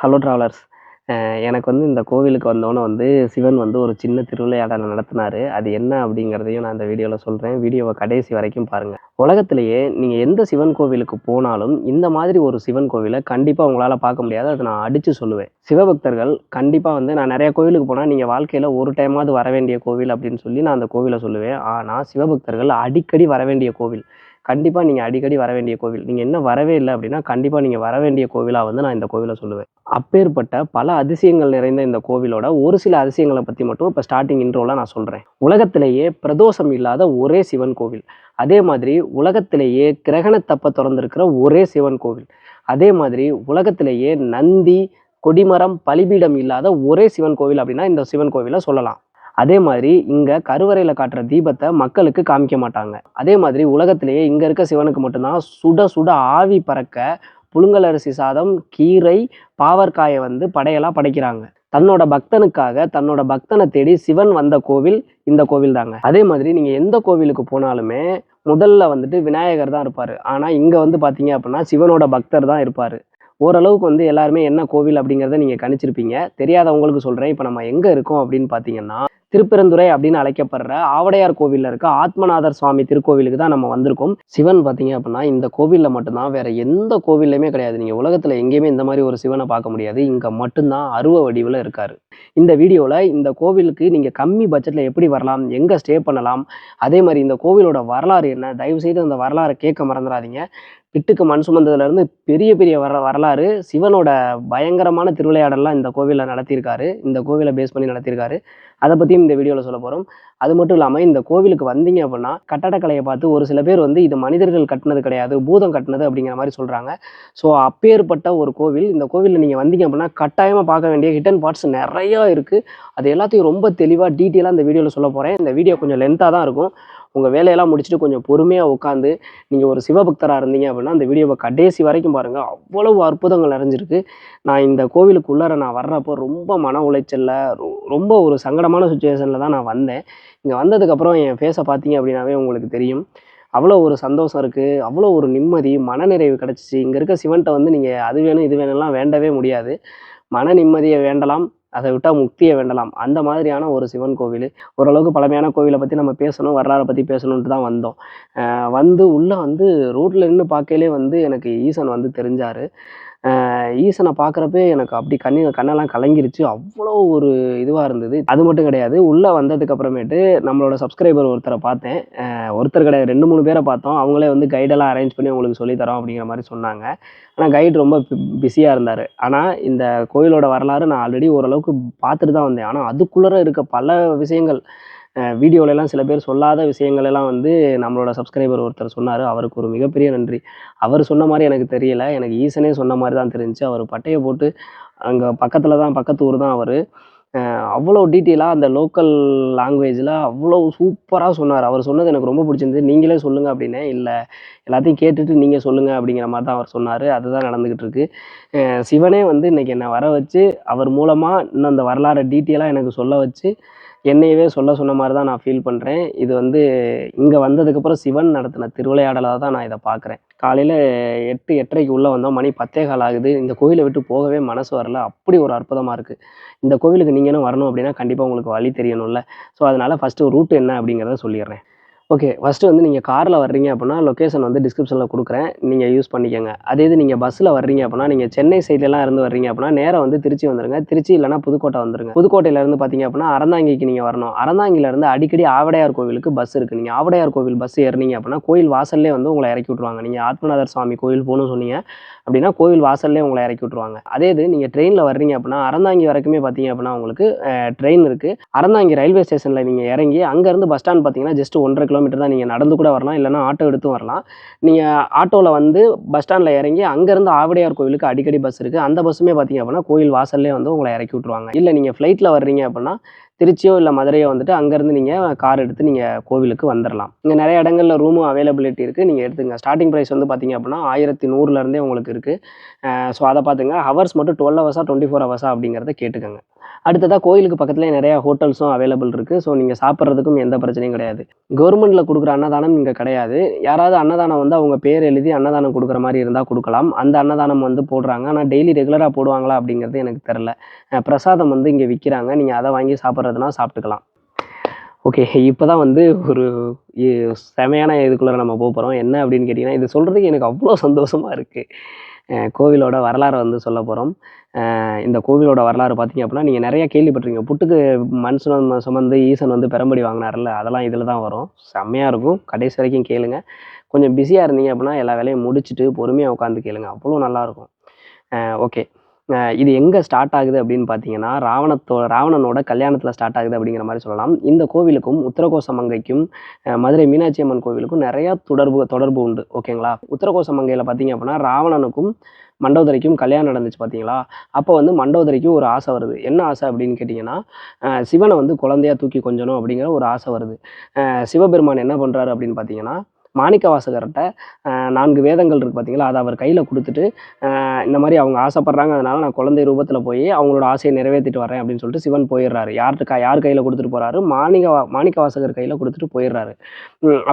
Hello travellers. எனக்கு இந்த கோவிலுக்கு வந்தோன்னே சிவன் ஒரு சின்ன திருவிளையாடல் நடத்தினாரு. அது என்ன அப்படிங்கிறதையும் நான் இந்த வீடியோவில் சொல்கிறேன். வீடியோவை கடைசி வரைக்கும் பாருங்கள். உலகத்திலேயே நீங்கள் எந்த சிவன் கோவிலுக்கு போனாலும் இந்த மாதிரி ஒரு சிவன் கோவிலை கண்டிப்பாக உங்களால் பார்க்க முடியாது. அதை நான் அடித்து சொல்லுவேன். சிவபக்தர்கள் கண்டிப்பாக நான் நிறைய கோவிலுக்கு போனால் நீங்கள் வாழ்க்கையில் ஒரு டைமாவது வர வேண்டிய கோவில் அப்படின்னு சொல்லி நான் அந்த கோவிலை சொல்லுவேன். ஆனால் சிவபக்தர்கள் அடிக்கடி வர வேண்டிய கோவில், கண்டிப்பாக நீங்கள் அடிக்கடி வர வேண்டிய கோவில். நீங்கள் என்ன வரவே இல்லை அப்படின்னா கண்டிப்பாக நீங்கள் வர வேண்டிய கோவிலாக நான் இந்த கோவிலை சொல்லுவேன். அப்பேற்பட்ட பல அதிசயங்கள் நிறைந்த இந்த கோவிலோட ஒரு சில அதிசயங்களை பற்றி மட்டும் இப்போ ஸ்டார்டிங் இன்ட்ரோவில் நான் சொல்கிறேன். உலகத்திலேயே பிரதோஷம் இல்லாத ஒரே சிவன் கோவில், அதே மாதிரி உலகத்திலேயே கிரகணத்தப்ப திறந்திருக்கிற ஒரே சிவன் கோவில், அதே மாதிரி உலகத்திலேயே நந்தி கொடிமரம் பலிபீடம் இல்லாத ஒரே சிவன் கோவில் அப்படின்னா இந்த சிவன் கோவிலை சொல்லலாம். அதே மாதிரி இங்கே கருவறையில் காட்டுற தீபத்தை மக்களுக்கு காமிக்க மாட்டாங்க. அதே மாதிரி உலகத்திலேயே இங்கே இருக்க சிவனுக்கு மட்டும்தான் சுட சுட ஆவி பறக்க புழுங்கல் அரிசி சாதம், கீரை, பாவற்காயை படையலாக படைக்கிறாங்க. தன்னோட பக்தனுக்காக தன்னோட பக்தனை தேடி சிவன் வந்த கோவில் இந்த கோவில் தாங்க. அதே மாதிரி நீங்கள் எந்த கோவிலுக்கு போனாலுமே முதல்ல விநாயகர் தான் இருப்பார். ஆனால் இங்கே பார்த்தீங்க அப்படின்னா சிவனோட பக்தர் தான் இருப்பார். ஓரளவுக்கு எல்லாருமே என்ன கோவில் அப்படிங்கிறத நீங்கள் கணிச்சிருப்பீங்க. தெரியாதவங்களுக்கு சொல்கிறேன். இப்போ நம்ம எங்கே இருக்கோம் அப்படின்னு பார்த்தீங்கன்னா திருப்பெருந்துறை அப்படின்னு அழைக்கப்படுற ஆவடையார் கோவிலில் இருக்க ஆத்மநாதர் சுவாமி திருக்கோவிலுக்கு தான் நம்ம வந்திருக்கோம். சிவன் பார்த்தீங்க அப்படின்னா இந்த கோவிலில் மட்டும்தான், வேற எந்த கோவில்லையுமே கிடையாது. நீங்கள் உலகத்தில் எங்கேயுமே இந்த மாதிரி ஒரு சிவனை பார்க்க முடியாது. இங்கே மட்டும்தான் அருவ வடிவில் இருக்காரு. இந்த வீடியோவில் இந்த கோவிலுக்கு நீங்கள் கம்மி பட்ஜெட்டில் எப்படி வரலாம், எங்கே ஸ்டே பண்ணலாம், அதே மாதிரி இந்த கோவிலோட வரலாறு என்ன, தயவுசெய்து அந்த வரலாறை கேட்க மறந்துடாதீங்க. பிட்டுக்கு மண் சுமந்ததுலேருந்து பெரிய பெரிய வரலாறு, சிவனோட பயங்கரமான திருவிளையாடலாம் இந்த கோவிலில் நடத்தியிருக்காரு. இந்த கோவிலை பேஸ் பண்ணி நடத்தியிருக்காரு. அதை பற்றியும் இந்த வீடியோவில் சொல்ல போகிறோம். அது மட்டும் இல்லாமல் இந்த கோவிலுக்கு வந்தீங்க அப்படின்னா கட்டடக்கலையை பார்த்து ஒரு சில பேர் இது மனிதர்கள் கட்டினது கிடையாது, பூதம் கட்டினது அப்படிங்கிற மாதிரி சொல்கிறாங்க. ஸோ அப்பேற்பட்ட ஒரு கோவில். இந்த கோவிலில் நீங்கள் வந்தீங்க அப்படின்னா கட்டாயமாக பார்க்க வேண்டிய ஹிடன் பார்ட்ஸ் நிறையா இருக்குது. அது எல்லாத்தையும் ரொம்ப தெளிவாக டீட்டெயிலாக இந்த வீடியோவில் சொல்ல போகிறேன். இந்த வீடியோ கொஞ்சம் லென்த்தாக தான் இருக்கும். உங்கள் வேலையெல்லாம் முடிச்சுட்டு கொஞ்சம் பொறுமையாக உட்காந்து நீங்கள் ஒரு சிவபக்தராக இருந்தீங்க அப்படின்னா அந்த வீடியோவை கடைசி வரைக்கும் பாருங்கள். அவ்வளவு அற்புதங்கள் நிறைஞ்சிருக்கு. நான் இந்த கோவிலுக்குள்ளார நான் வர்றப்போ ரொம்ப மன உளைச்சலில், ரொம்ப ஒரு சங்கடமான சுச்சுவேஷனில் தான் நான் வந்தேன். இங்கே வந்ததுக்கப்புறம் என் ஃபேஸை பார்த்தீங்க அப்படின்னாவே உங்களுக்கு தெரியும். அவ்வளோ ஒரு சந்தோஷம் இருக்குது, அவ்வளோ ஒரு நிம்மதி, மனநிறைவு கிடச்சிச்சு. இங்கே இருக்க சிவன்கிட்ட நீங்கள் அது வேணும் இது வேணும்லாம் வேண்டவே முடியாது. மன நிம்மதியை வேண்டலாம், அதை விட்டால் முக்தியை வேண்டலாம். அந்த மாதிரியான ஒரு சிவன் கோவில். ஓரளவுக்கு பழமையான கோவிலை பற்றி நம்ம பேசணும், வரலாறை பற்றி பேசணுன்ட்டு தான் வந்தோம். உள்ளே ரோட்டில் நின்று பார்க்கையிலே எனக்கு ஈசன் தெரிஞ்சார். ஈசனை பார்க்குறப்பே எனக்கு அப்படி கண்ணெல்லாம் கலங்கிருச்சு. அவ்வளோ ஒரு இதுவாக இருந்தது. அது மட்டும் கிடையாது, உள்ளே வந்ததுக்கு அப்புறமேட்டு நம்மளோட சப்ஸ்கிரைபர் ஒருத்தரை பார்த்தேன். ஒருத்தர் கிடையாது, 2-3 பேரை பார்த்தோம். அவங்களே கைடெல்லாம் அரேஞ்ச் பண்ணி உங்களுக்கு சொல்லித்தரோம் அப்படிங்கிற மாதிரி சொன்னாங்க. ஆனால் கைடு ரொம்ப பிஸியாக இருந்தார். ஆனால் இந்த கோயிலோட வரலாறு நான் ஆல்ரெடி ஓரளவுக்கு பார்த்துட்டு தான் வந்தேன். ஆனால் அதுக்குள்ளே இருக்க பல விஷயங்கள் வீடியோலெல்லாம் சில பேர் சொல்லாத விஷயங்கள் எல்லாம் நம்மளோட சப்ஸ்கிரைபர் ஒருத்தர் சொன்னார். அவருக்கு ஒரு மிகப்பெரிய நன்றி. அவர் சொன்ன மாதிரி எனக்கு தெரியல, எனக்கு ஈசனே சொன்ன மாதிரி தான் தெரிஞ்சுச்சு. அவர் பட்டையை போட்டு அங்கே பக்கத்து ஊர் தான் அவர். அவ்வளோ டீட்டெயிலாக அந்த லோக்கல் லாங்குவேஜில் அவ்வளோ சூப்பராக சொன்னார். அவர் சொன்னது எனக்கு ரொம்ப பிடிச்சிருந்தது. நீங்களே சொல்லுங்கள் அப்படின்னே, இல்லை எல்லாத்தையும் கேட்டுட்டு நீங்கள் சொல்லுங்கள் அப்படிங்கிற மாதிரி தான் அவர் சொன்னார். அதுதான் நடந்துக்கிட்டு இருக்கு. சிவனே இன்றைக்கி என்னை வர வச்சு அவர் மூலமாக இன்னும் அந்த வரலாறை டீட்டெயிலாக எனக்கு சொல்ல வச்சு என்னையவே சொன்ன மாதிரி தான் நான் ஃபீல் பண்ணுறேன். இது இங்கே வந்ததுக்கப்புறம் சிவன் நடத்தின திருவிளையாடலாக தான் நான் இதை பார்க்குறேன். காலையில் 8-8:30 உள்ளே வந்தோம். மணி 10:15 ஆகுது. இந்த கோவிலை விட்டு போகவே மனசு வரல. அப்படி ஒரு அற்புதமாக இருக்குது. இந்த கோவிலுக்கு நீங்களும் வரணும் அப்படின்னா கண்டிப்பாக உங்களுக்கு வழி தெரியணும்ல. ஸோ அதனால் ஃபஸ்ட்டு ரூட் என்ன அப்படிங்கிறத சொல்லிடுறேன். ஓகே, ஃபஸ்ட்டு நீங்கள் காரில் வர்றீங்க அப்படின்னா லொக்கேஷன் டிஸ்கிரிப்ஷனில் கொடுக்குறேன், நீங்கள் யூஸ் பண்ணிக்கோங்க. அதே இது நீங்கள் பஸ்ஸில் வர்றீங்க அப்படின்னா, நீங்கள் சென்னை சைட்லலாம் இருந்து வர்றீங்க அப்படின்னா நேராக திருச்சி வந்துடுங்க. திருச்சி இல்லைனா புதுக்கோட்டை வந்துடுங்க. புதுக்கோட்டையிலேருந்து பார்த்தீங்க அப்படின்னா அறந்தாங்கிக்கு நீங்கள் வரணும். அறந்தாங்கிலேருந்து அடிக்கடி ஆவடையார் கோவிலுக்கு பஸ் இருக்குது. நீங்கள் ஆவடையார் கோவில் பஸ் ஏறினீங்க அப்படின்னா கோயில் வாசல்லே உங்களை இறக்கி விட்ருவாங்க. நீங்கள் ஆத்மநாதர் சுவாமி கோயில் போகணும்னு சொன்னீங்க அப்படின்னா கோவில் வாசல்லே உங்களை இறக்கி விட்ருவாங்க. அதே இது நீங்கள் ட்ரெயினில் வர்றீங்க அப்படின்னா அறந்தாங்கி வரைக்குமே பார்த்தீங்க அப்படின்னா உங்களுக்கு ட்ரெயின் இருக்குது. அறந்தாங்கி ரயில்வே ஸ்டேஷனில் நீங்கள் இறங்கி அங்கேருந்து பஸ் ஸ்டாண்ட் பார்த்தீங்கன்னா ஜஸ்ட் 1.5 கிலோமீட்டர் தான். நீங்கள் நடந்து கூட வரலாம், இல்லைனா ஆட்டோ எடுத்தும் வரலாம். நீங்கள் ஆட்டோவில் பஸ் ஸ்டாண்டில் இறங்கி அங்கேருந்து ஆவடையார் கோவிலுக்கு அடிக்கடி பஸ் இருக்குது. அந்த பஸ்ஸுமே பார்த்தீங்க அப்படின்னா கோயில் வாசல்லே உங்களை இறக்கி விட்ருவாங்க. இல்லை நீங்கள் ஃப்ளைட்டில் வர்றீங்க அப்படின்னா திருச்சியோ இல்லை மதுரையோ வந்துட்டு அங்கேருந்து நீங்கள் கார் எடுத்து நீங்கள் கோவிலுக்கு வந்துடலாம். இங்கே நிறைய இடங்களில் ரூமும் அவைலபிலிட்டி இருக்குது, நீங்கள் எடுத்துங்க. ஸ்டார்டிங் ப்ரைஸ் வந்து பார்த்தீங்க அப்படின்னா 1100 உங்களுக்கு இருக்குது. ஸோ அதை பார்த்துங்க. ஹவர்ஸ் மட்டும் 12 ஹவர்ஸா 24 ஹவர்ஸா அப்படிங்கிறத கேட்டுக்கோங்க. அடுத்ததாக கோயிலுக்கு பக்கத்துலேயே நிறையா ஹோட்டல்ஸும் அவைலபிள் இருக்குது. ஸோ நீங்கள் சாப்பிட்றதுக்கும் எந்த பிரச்சனையும் கிடையாது. கவர்மெண்ட்டில் கொடுக்குற அன்னதானம் இங்கே கிடையாது. யாராவது அன்னதானம் வந்து அவங்க பேர் எழுதி அன்னதானம் கொடுக்குற மாதிரி இருந்தால் கொடுக்கலாம். அந்த அன்னதானம் வந்து போடுறாங்க. ஆனால் டெய்லி ரெகுலராக போடுவாங்களா அப்படிங்கிறது எனக்கு தெரில. பிரசாதம் வந்து இங்கே விற்கிறாங்க. நீங்கள் அதை வாங்கி சாப்பிட்றதுனா சாப்பிட்டுக்கலாம். ஓகே, இப்போ தான் வந்து ஒரு செமையான இதுக்குள்ளே நம்ம போகிறோம். என்ன அப்படின்னு கேட்டிங்கன்னா, இது சொல்கிறதுக்கு எனக்கு அவ்வளோ சந்தோஷமாக இருக்குது. கோவிலோட வரலாறை வந்து சொல்ல போகிறோம். இந்த கோவிலோட வரலாறு பார்த்தீங்க அப்படின்னா, நீங்கள் நிறையா கேள்விப்பட்டிருக்கீங்க. புட்டுக்கு மண் சுமந்து ஈசன் வந்து பெரம்படி வாங்கினார்ல, அதெல்லாம் இதில் தான் வரும். செம்மையாக இருக்கும். கடைசி வரைக்கும் கேளுங்க. கொஞ்சம் பிஸியாக இருந்தீங்க அப்படின்னா எல்லா வேலையும் முடிச்சுட்டு பொறுமையாக உட்காந்து கேளுங்க. அவ்வளோ நல்லாயிருக்கும். ஓகே, இது எங்கே ஸ்டார்ட் ஆகுது அப்படின்னு பார்த்தீங்கன்னா, ராவணனோட கல்யாணத்தில் ஸ்டார்ட் ஆகுது அப்படிங்கிற மாதிரி சொல்லலாம். இந்த கோவிலுக்கும் உத்தரகோசமங்கைக்கும் மதுரை மீனாட்சி அம்மன் கோவிலுக்கும் நிறையா தொடர்பு உண்டு. ஓகேங்களா? உத்தரகோசமங்கையில் பார்த்தீங்க அப்படின்னா ராவணனுக்கும் மண்டோதரிக்கும் கல்யாணம் நடந்துச்சு பார்த்தீங்களா? அப்போ வந்து மண்டோதரிக்கு ஒரு ஆசை வருது. என்ன ஆசை அப்படின்னு கேட்டிங்கன்னா, சிவனை வந்து குழந்தையா தூக்கி கொஞ்சணும் அப்படிங்கிற ஒரு ஆசை வருது. சிவபெருமான் என்ன பண்ணுறாரு அப்படின்னு பார்த்தீங்கன்னா, மாணிக்கவாசகர்கிட்ட 4 வேதங்கள் இருக்குது பார்த்தீங்களா, அதை அவர் கையில் கொடுத்துட்டு, இந்த மாதிரி அவங்க ஆசைப்படுறாங்க, அதனால் நான் குழந்தை ரூபத்தில் போய் அவங்களோட ஆசையை நிறைவேற்றிட்டு வரேன் அப்படின்னு சொல்லிட்டு சிவன் போயிடுறாரு. யார் கையில் கொடுத்துட்டு போகிறாரு? மாணிக்கவாசகர் கையில் கொடுத்துட்டு போயிடுறாரு.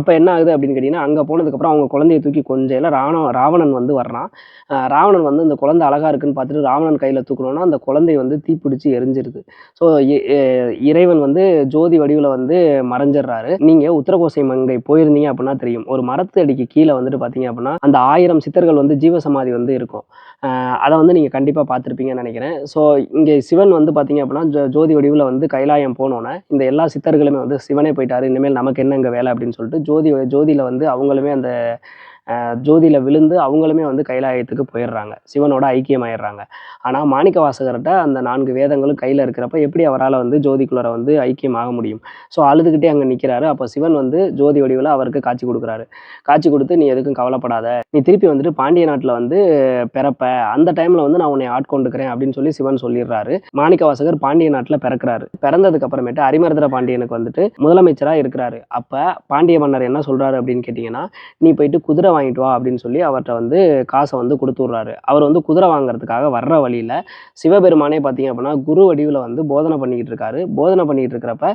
அப்போ என்ன ஆகுது அப்படின்னு கேட்டிங்கன்னா, அங்கே போனதுக்கப்புறம் அவங்க குழந்தையை தூக்கி கொஞ்சையில் ராவணன் வந்து வர்றான். ராவணன் வந்து இந்த குழந்தை அழகாக இருக்குன்னு பார்த்துட்டு ராவணன் கையில் தூக்கணும்னா அந்த குழந்தை வந்து தீப்பிடிச்சு எரிஞ்சிருது. ஸோ இறைவன் வந்து ஜோதி வடிவில் வந்து மறைஞ்சிடுறாரு. நீங்கள் உத்தரகோசை மங்கை போயிருந்தீங்க அப்படின்னா தெரியும். ஒரு மரத்து அடிக்கு கீழே வந்துட்டு பார்த்தீங்க அப்படின்னா அந்த 1000 சித்தர்கள் வந்து ஜீவசமாதி வந்து இருக்கும். அதை வந்து நீங்கள் கண்டிப்பாக பார்த்துருப்பீங்கன்னு நினைக்கிறேன். ஸோ இங்கே சிவன் வந்து பார்த்தீங்க அப்படின்னா ஜோதி வடிவில் வந்து கைலாயம் போனோன்னே இந்த எல்லா சித்தர்களுமே வந்து சிவனே போயிட்டாரு, இனிமேல் நமக்கு என்ன இங்கே வேலை அப்படின்னு சொல்லிட்டு ஜோதியில் வந்து அவங்களுமே அந்த ஜோதியில் விழுந்து அவங்களுமே வந்து கைலாயத்துக்கு போயிடுறாங்க, சிவனோட ஐக்கியமாயிடுறாங்க. ஆனால் மாணிக்கவாசகர்கிட்ட அந்த 4 வேதங்களும் கையில் இருக்கிறப்ப எப்படி அவரால் வந்து ஜோதிக்குள்ளரை வந்து ஐக்கியமாக முடியும்? ஸோ அழுதுகிட்டே அங்கே நிற்கிறாரு. அப்போ சிவன் வந்து ஜோதி வடிவில் அவருக்கு காட்சி கொடுக்குறாரு. காட்சி கொடுத்து, நீ எதுக்கும் கவலைப்படாத, நீ திருப்பி வந்துட்டு பாண்டிய நாட்டில் வந்து பிறப்ப, அந்த டைமில் வந்து நான் உன்னை ஆட்கொண்டுக்கிறேன் அப்படின்னு சொல்லி சிவன் சொல்லிடுறாரு. மாணிக்கவாசகர் பாண்டிய நாட்டில் பிறக்கிறாரு. பிறந்ததுக்கு அப்புறமேட்டு அரிமர்தன பாண்டியனுக்கு வந்துட்டு முதலமைச்சராக இருக்கிறாரு. அப்போ பாண்டிய மன்னர் என்ன சொல்கிறாரு அப்படின்னு கேட்டிங்கன்னா, நீ போயிட்டு குதிரை வாங்கிட்டு வா அப்படின்னு சொல்லி அவர்கிட்ட வந்து காசை வந்து கொடுத்து விட்றாரு. அவர் வந்து குதிரை வாங்குறதுக்காக வர்ற வழியில் சிவபெருமானே பார்த்தீங்க அப்படின்னா குரு வடிவில் வந்து போதனை பண்ணிக்கிட்டு இருக்காரு. போதனை பண்ணிக்கிட்டு இருக்கிறப்ப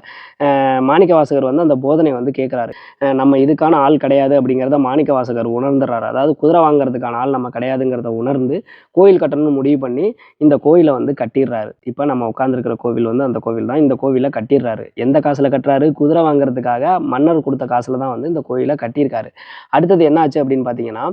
மாணிக்கவாசகர் வந்து அந்த போதனை வந்து கேட்குறாரு. நம்ம இதுக்கான ஆள் கிடையாது அப்படிங்கிறத மாணிக்கவாசகர் உணர்ந்துடுறாரு. அதாவது குதிரை வாங்குறதுக்கான ஆள் நம்ம கிடையாதுங்கிறத உணர்ந்து கோயில் கட்டணும்னு முடிவு பண்ணி இந்த கோயிலை வந்து கட்டிடுறாரு. இப்போ நம்ம உட்காந்துருக்கிற கோவில் வந்து அந்த கோவில் தான். இந்த கோவிலை கட்டிடுறாரு. எந்த காசில் கட்டுறாரு? குதிரை வாங்குறதுக்காக மன்னர் கொடுத்த காசில் தான் வந்து இந்த கோயிலை கட்டியிருக்காரு. அடுத்தது என்ன ஆச்சு அப்படின்னு பார்த்தீங்கன்னா,